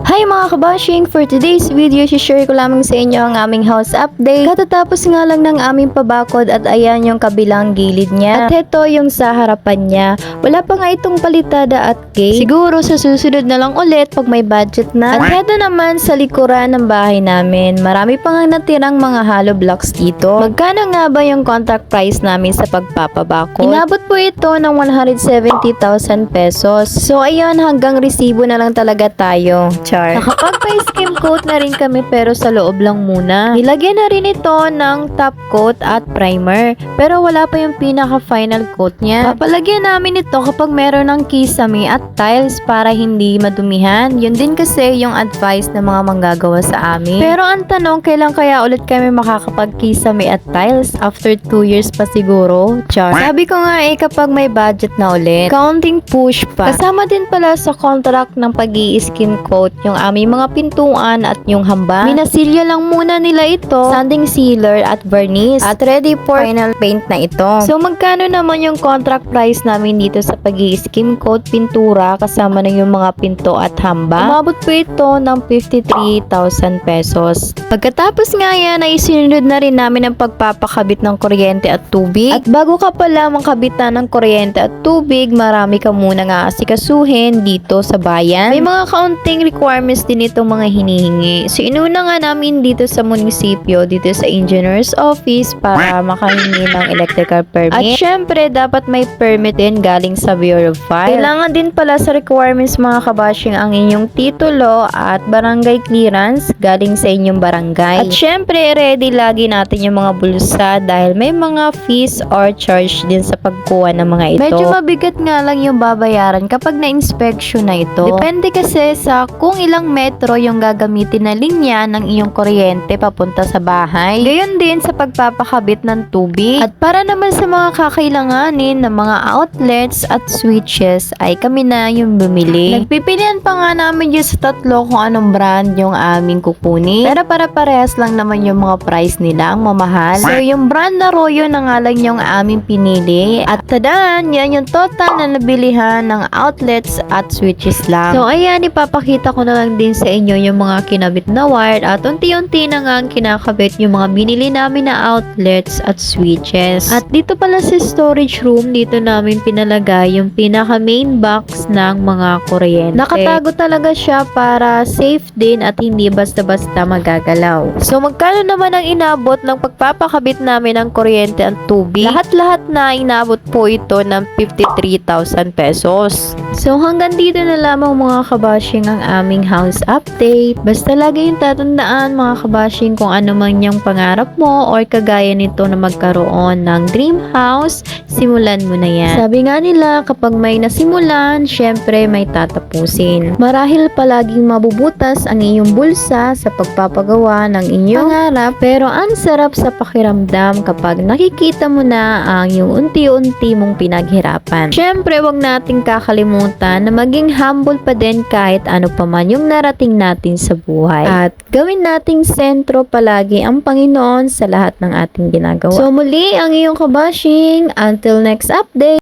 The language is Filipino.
Hi mga kabashing! For today's video, share ko lamang sa inyo ang aming house update. Katatapos nga lang ng aming pabakod at ayan yung kabilang gilid niya. At heto yung sa harapan niya. Wala pa nga itong palitada at gate. Siguro sa susunod na lang ulit pag may budget na. At heto naman sa likuran ng bahay namin. Marami pa nga natirang mga hollow blocks dito. Magkano nga ba yung contract price namin sa pagpapabakod? Inabot po ito ng 170,000 pesos. So ayan, hanggang resibo na lang talaga tayo. Nakapagpa-skim coat na rin kami pero sa loob lang muna. Nilagyan na rin ito ng top coat at primer pero wala pa yung pinaka-final coat niya. Papalagyan namin ito kapag meron ng kisame at tiles para hindi madumihan. Yun din kasi yung advice ng mga manggagawa sa amin. Pero ang tanong, kailan kaya ulit kami makakapag-kisame at tiles? After 2 years pa siguro? Sabi ko nga kapag may budget na ulit. Counting push pa. Kasama din pala sa contract ng pag-i-skim coat yung aming mga pintuan at yung hamba. Minasilya lang muna nila ito, sanding sealer at vernice at ready for final paint na ito. So magkano naman yung contract price namin dito sa pag-i-skim coat, pintura kasama na yung mga pinto at hamba? Umabot po ito ng 53,000 pesos. Pagkatapos nga yan ay sinunod na rin namin ang pagpapakabit ng kuryente at tubig. At bago ka pala mangkabitan ng kuryente at tubig, marami ka muna nga asikasuhin dito sa bayan. May mga kaunting requirements din itong mga hinihingi. So inuna nga namin dito sa munisipyo, dito sa engineer's office para makahingi ng electrical permit. At syempre, dapat may permit din galing sa Bureau of Fire. Kailangan din pala sa requirements mga kabashing ang inyong titulo at barangay clearance galing sa inyong barangay. At syempre, ready lagi natin yung mga bulsa dahil may mga fees or charge din sa pagkuha ng mga ito. Medyo mabigat nga lang yung babayaran kapag na-inspection na ito. Depende kasi sa kung ilang metro yung gagamitin na linya ng iyong kuryente papunta sa bahay. Gayon din sa pagpapakabit ng tubig. At para naman sa mga kakailanganin ng mga outlets at switches ay kami na yung bumili. Nagpipilian pa nga namin yung sa tatlo kung anong brand yung aming kukunin. Pero para parehas lang naman yung mga price nila, ang mamahal. So yung brand na Royo na nga lang yung aming pinili. At tadaan, yan yung total na nabilihan ng outlets at switches lang. So ayan, ipapakita ko na lang din sa inyo yung mga kinabit na wire at unti-unti na nga ang kinakabit yung mga binili namin na outlets at switches. At dito pala sa storage room, dito namin pinalagay yung pinaka main box ng mga kuryente. Nakatago talaga siya para safe din at hindi basta-basta magagalaw. So magkano naman ang inabot ng pagpapakabit namin ng kuryente at tubig? Lahat-lahat na inabot po ito ng 53,000 pesos. So hanggang dito na lamang mga kabashing ang aming house update. Basta lagi yung tatandaan mga kabashing kung ano man yung pangarap mo or kagaya nito na magkaroon ng dream house, simulan mo na yan. Sabi nga nila kapag may nasimulan, syempre may tatapusin. Marahil palaging mabubutas ang iyong bulsa sa pagpapagawa ng inyong pangarap, pero ang sarap sa pakiramdam kapag nakikita mo na ang yung unti-unti mong pinaghirapan. Syempre wag nating kakalimutan na maging humble pa din kahit ano pa man yung narating natin sa buhay. At gawin nating sentro palagi ang Panginoon sa lahat ng ating ginagawa. So muli ang iyong kabashing. Until next update.